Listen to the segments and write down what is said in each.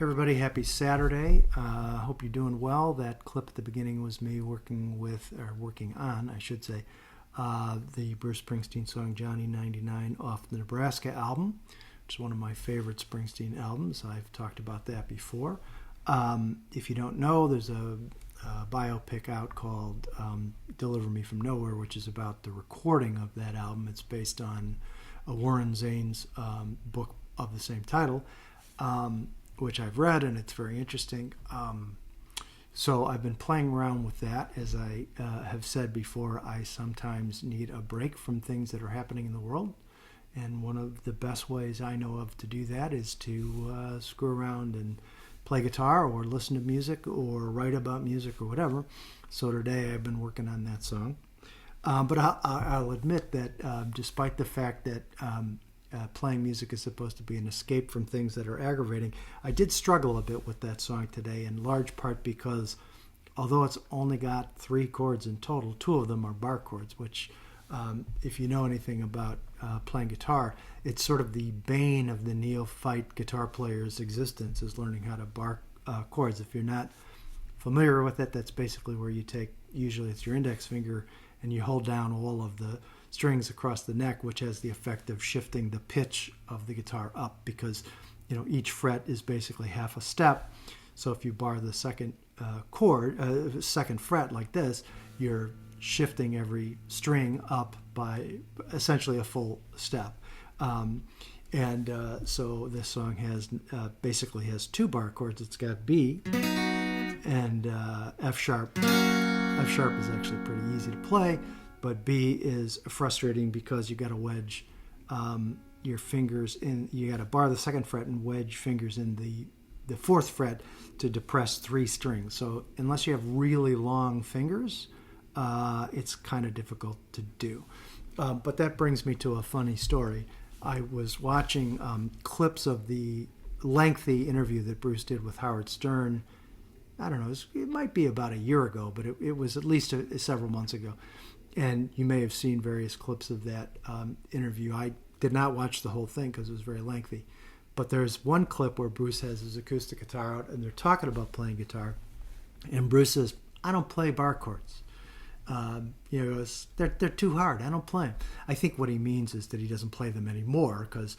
Everybody, happy Saturday. Hope you're doing well. That clip at the beginning was me working on, I should say, the Bruce Springsteen song Johnny 99 off the Nebraska album, which is one of my favorite Springsteen albums. I've talked about that before. If you don't know, there's a biopic out called Deliver Me From Nowhere, which is about the recording of that album. It's based on Warren Zane's book of the same title, which I've read, and it's very interesting. So I've been playing around with that. As I have said before, I sometimes need a break from things that are happening in the world. And one of the best ways I know of to do that is to screw around and play guitar or listen to music or write about music or whatever. So today I've been working on that song. But I'll admit that despite the fact that playing music is supposed to be an escape from things that are aggravating, I did struggle a bit with that song today, in large part because although it's only got 3 chords in total, 2 of them are bar chords, which if you know anything about playing guitar, it's sort of the bane of the neophyte guitar player's existence, is learning how to bar chords. If you're not familiar with it, that's basically where you take, usually it's your index finger, and you hold down all of the strings across the neck, which has the effect of shifting the pitch of the guitar up, because each fret is basically half a step. So if you bar the second second fret like this, you're shifting every string up by essentially a full step. So this song basically has 2 bar chords. It's got B and F sharp. F sharp is actually pretty easy to play, but B is frustrating because you got to wedge your fingers in. You got to bar the 2nd fret and wedge fingers in the 4th fret to depress 3 strings. So unless you have really long fingers, it's kind of difficult to do. But that brings me to a funny story. I was watching clips of the lengthy interview that Bruce did with Howard Stern. I don't know, it might be about a year ago, but it was at least several months ago. And you may have seen various clips of that interview. I did not watch the whole thing because it was very lengthy. But there's one clip where Bruce has his acoustic guitar out, and they're talking about playing guitar. And Bruce says, "I don't play bar chords. They're too hard. I don't play them." I think what he means is that he doesn't play them anymore, because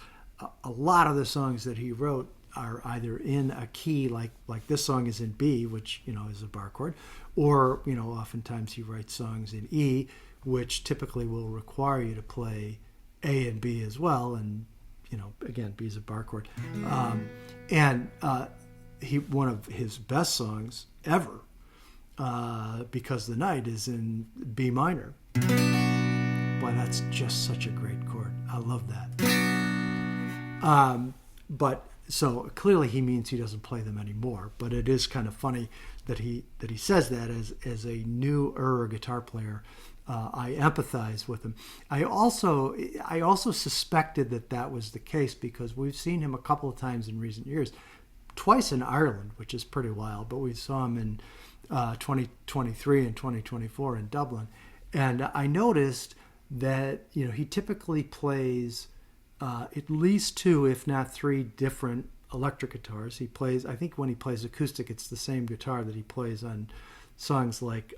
a lot of the songs that he wrote are either in a key like this song is in B, which is a bar chord, or oftentimes he writes songs in E, which typically will require you to play A and B as well, and again, B is a bar chord. One of his best songs ever, Because the Night, is in B minor. Boy, that's just such a great chord. I love that. So clearly he means he doesn't play them anymore. But it is kind of funny that he says that as a newer guitar player. I empathize with him. I also suspected that was the case, because we've seen him a couple of times in recent years, twice in Ireland, which is pretty wild. But we saw him in 2023 and 2024 in Dublin, and I noticed that he typically plays at least 2, if not 3, different electric guitars. He plays, I think when he plays acoustic, it's the same guitar that he plays on songs like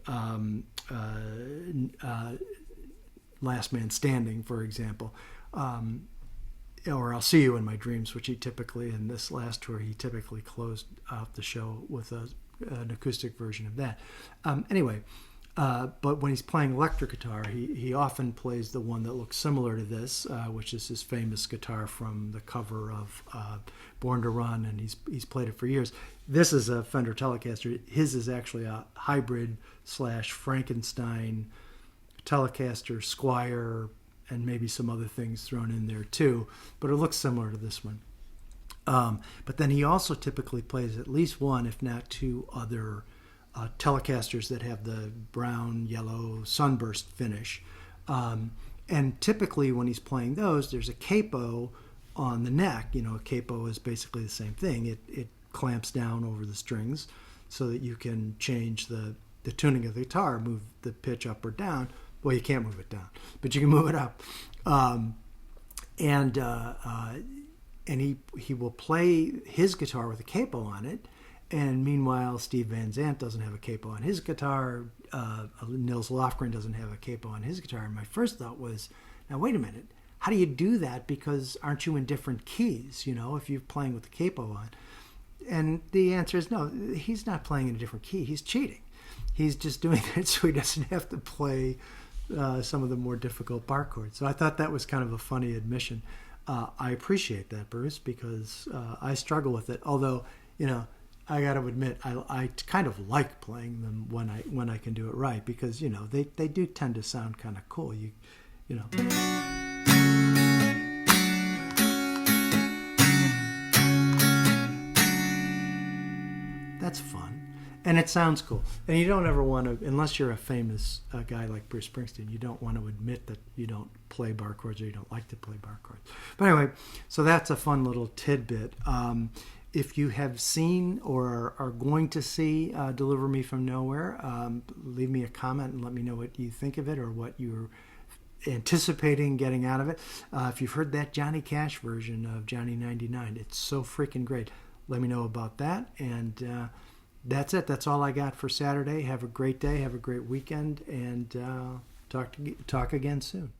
Last Man Standing, for example, or I'll See You in My Dreams, which he typically, in this last tour, he typically closed out the show with an acoustic version of that. But when he's playing electric guitar, he often plays the one that looks similar to this, which is his famous guitar from the cover of Born to Run, and he's played it for years. This is a Fender Telecaster. His is actually a hybrid / Frankenstein Telecaster, Squire, and maybe some other things thrown in there too, but it looks similar to this one. But then he also typically plays at least 1, if not 2, other Telecasters that have the brown, yellow, sunburst finish. And typically when he's playing those, there's a capo on the neck. A capo is basically the same thing. It clamps down over the strings so that you can change the tuning of the guitar, move the pitch up or down. Well, you can't move it down, but you can move it up. and he will play his guitar with a capo on it, and meanwhile Steve Van Zandt doesn't have a capo on his guitar. Nils Lofgren doesn't have a capo on his guitar. And my first thought was, now wait a minute, how do you do that? Because aren't you in different keys? If you're playing with the capo on. And the answer is no. He's not playing in a different key. He's cheating. He's just doing it so he doesn't have to play some of the more difficult bar chords. So I thought that was kind of a funny admission. I appreciate that, Bruce, because I struggle with it. Although, I got to admit, I kind of like playing them when I can do it right, because they do tend to sound kind of cool. You know. That's fun. And it sounds cool. And you don't ever want to, unless you're a famous guy like Bruce Springsteen, you don't want to admit that you don't play bar chords or you don't like to play bar chords. But anyway, so that's a fun little tidbit. If you have seen or are going to see Deliver Me From Nowhere, leave me a comment and let me know what you think of it or what you're anticipating getting out of it. If you've heard that Johnny Cash version of Johnny 99, it's so freaking great. Let me know about that. And that's it. That's all I got for Saturday. Have a great day. Have a great weekend. And talk again soon.